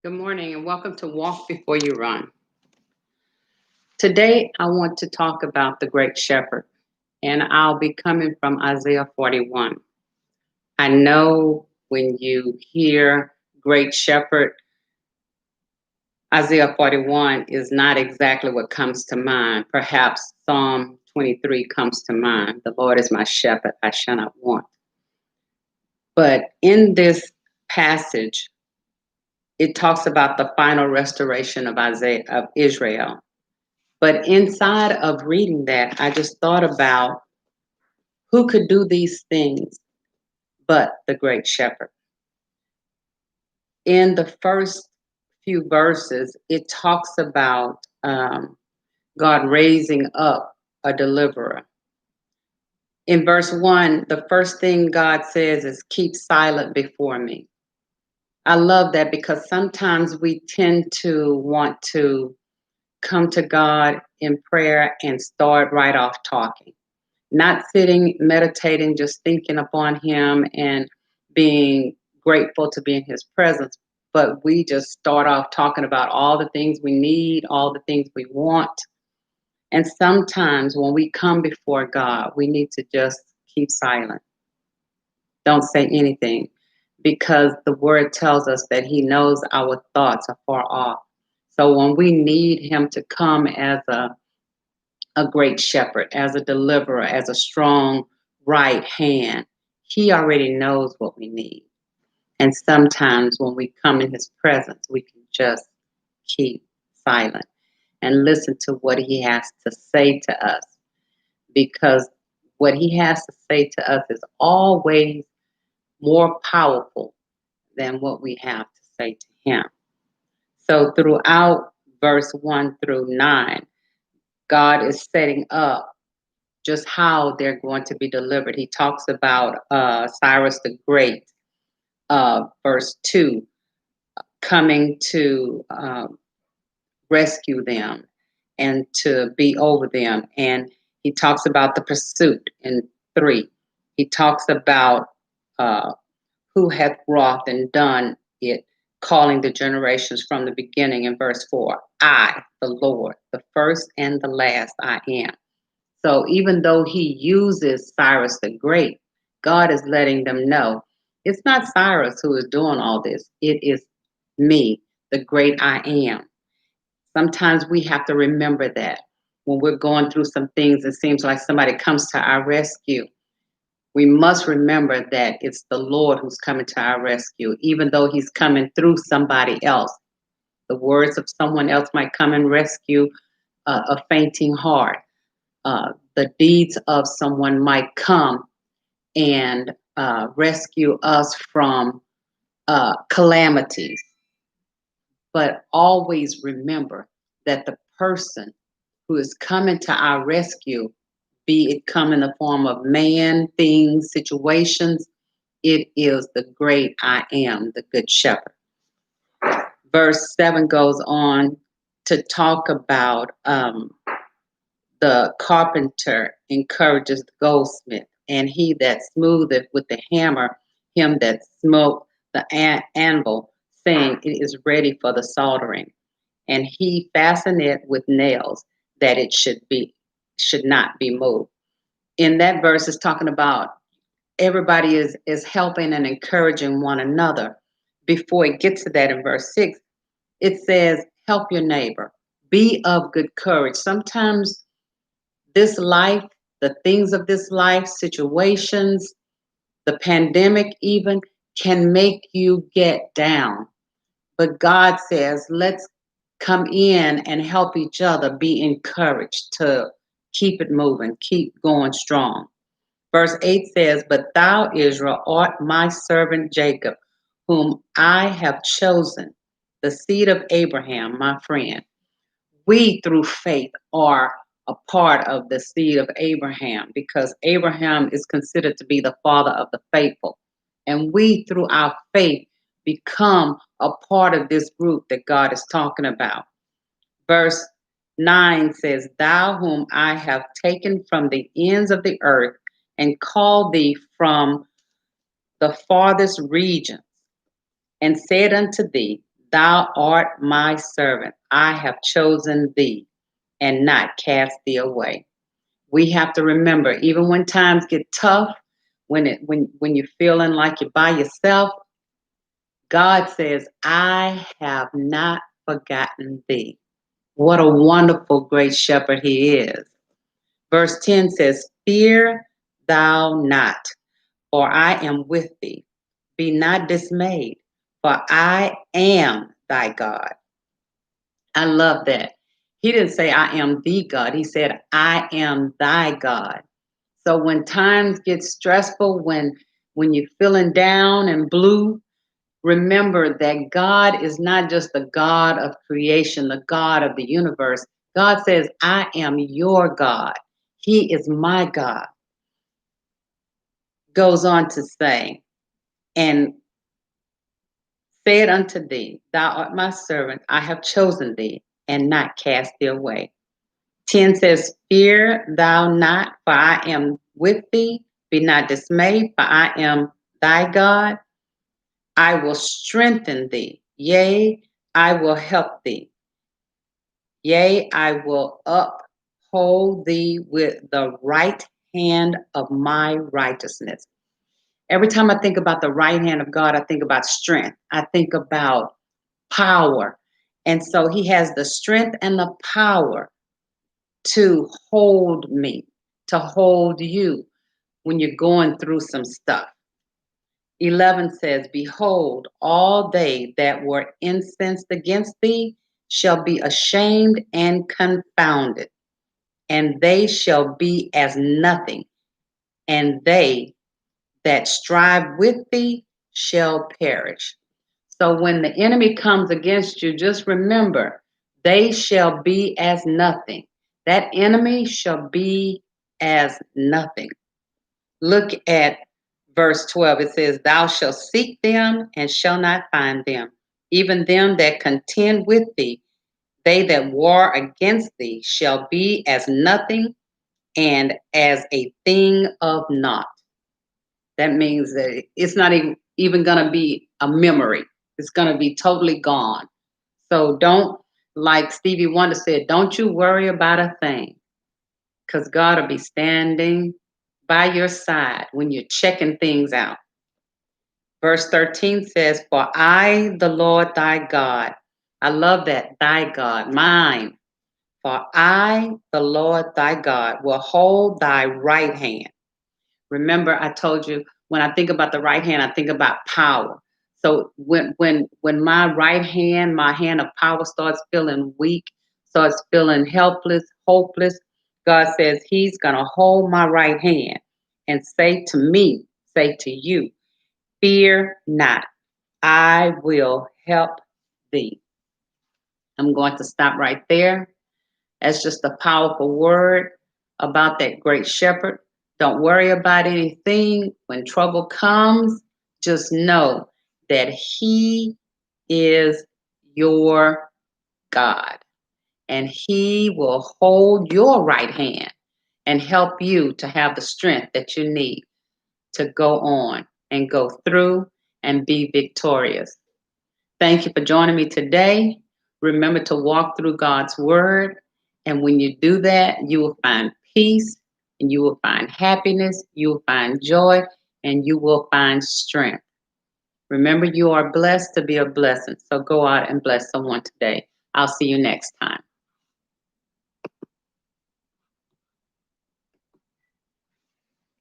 Good morning and welcome to Walk Before You Run. Today, I want to talk about the Great Shepherd, and I'll be coming from Isaiah 41. I know when you hear Great Shepherd, Isaiah 41 is not exactly what comes to mind. Perhaps Psalm 23 comes to mind. The Lord is my shepherd, I shall not want. But in this passage, it talks about the final restoration of Israel. But inside of reading that, I just thought about who could do these things but the great shepherd. In the first few verses, it talks about God raising up a deliverer. In verse 1, the first thing God says is, "Keep silent before me." I love that because sometimes we tend to want to come to God in prayer and start right off talking. Not sitting, meditating, just thinking upon Him and being grateful to be in His presence. But we just start off talking about all the things we need, all the things we want. And sometimes when we come before God, we need to just keep silent. Don't say anything because the word tells us that He knows our thoughts are far off. So when we need Him to come as a great shepherd, as a deliverer, as a strong right hand, He already knows what we need. And sometimes when we come in His presence, we can just keep silent and listen to what He has to say to us, because what He has to say to us is always more powerful than what we have to say to Him. So throughout verse 1 through 9, God is setting up just how they're going to be delivered. He talks about Cyrus the Great, verse 2, coming to rescue them and to be over them. And he talks about the pursuit in 3. He talks about who hath wrought and done it, calling the generations from the beginning in verse 4. I, the Lord, the first and the last, I am. So even though He uses Cyrus the Great, God is letting them know it's not Cyrus who is doing all this. It is me, the great I am. Sometimes we have to remember that when we're going through some things, it seems like somebody comes to our rescue. We must remember that it's the Lord who's coming to our rescue, even though He's coming through somebody else. The words of someone else might come and rescue a fainting heart. The deeds of someone might come and rescue us from calamities. But always remember that the person who is coming to our rescue, be it come in the form of man, things, situations, it is the great I am, the good shepherd. Verse 7 goes on to talk about the carpenter encourages the goldsmith, and he that smootheth with the hammer, him that smote the anvil, saying, it is ready for the soldering. And he fastened it with nails, that it should not be moved. In that verse, is talking about everybody is helping and encouraging one another. Before it gets to that, in verse 6, it says, help your neighbor, be of good courage. Sometimes this life, the things of this life, situations, the pandemic even, can make you get down. But God says, let's come in and help each other, be encouraged to keep it moving, keep going strong. Verse 8 says, but thou, Israel, art my servant Jacob, whom I have chosen, the seed of Abraham, my friend. We, through faith, are a part of the seed of Abraham, because Abraham is considered to be the father of the faithful. And we, through our faith, become a part of this group that God is talking about. Verse 9 says, thou whom I have taken from the ends of the earth and called thee from the farthest regions, and said unto thee, Thou art my servant. I have chosen thee and not cast thee away. We have to remember, even when times get tough, when you're feeling like you're by yourself, God says, I have not forgotten thee. What a wonderful great shepherd he is. Verse 10 says, Fear thou not, for I am with thee. Be not dismayed, for I am thy God. I love that. He didn't say, I am the God. He said, I am thy God. So when times get stressful, when you're feeling down and blue, remember that God is not just the God of creation, the God of the universe. God says, I am your God. He is my God. Goes on to say, and said unto thee, Thou art my servant, I have chosen thee, and not cast thee away. 10 says, Fear thou not, for I am with thee. Be not dismayed, for I am thy God. I will strengthen thee. Yea, I will help thee. Yea, I will uphold thee with the right hand of my righteousness. Every time I think about the right hand of God, I think about strength. I think about power. And so he has the strength and the power to hold me, to hold you when you're going through some stuff. 11 says, Behold, all they that were incensed against thee shall be ashamed and confounded, and they shall be as nothing, and they that strive with thee shall perish. So when the enemy comes against you, just remember, they shall be as nothing. That enemy shall be as nothing. Look at verse 12. It says, Thou shalt seek them and shall not find them. Even them that contend with thee, they that war against thee shall be as nothing and as a thing of naught. That means that it's not even going to be a memory. It's going to be totally gone. So don't, like Stevie Wonder said, don't you worry about a thing, because God will be standing by your side when you're checking things out. Verse 13 says, For I, the Lord thy God, I love that, thy God, mine. For I, the Lord thy God, will hold thy right hand. Remember, I told you, when I think about the right hand, I think about power. So when my right hand, my hand of power starts feeling weak, starts feeling helpless, hopeless, God says he's going to hold my right hand and say to me, say to you, fear not, I will help thee. I'm going to stop right there. That's just a powerful word about that great shepherd. Don't worry about anything. When trouble comes, just know that he is your God, and he will hold your right hand and help you to have the strength that you need to go on and go through and be victorious. Thank you for joining me today. Remember to walk through God's word. And when you do that, you will find peace, and you will find happiness, you will find joy, and you will find strength. Remember, you are blessed to be a blessing. So go out and bless someone today. I'll see you next time.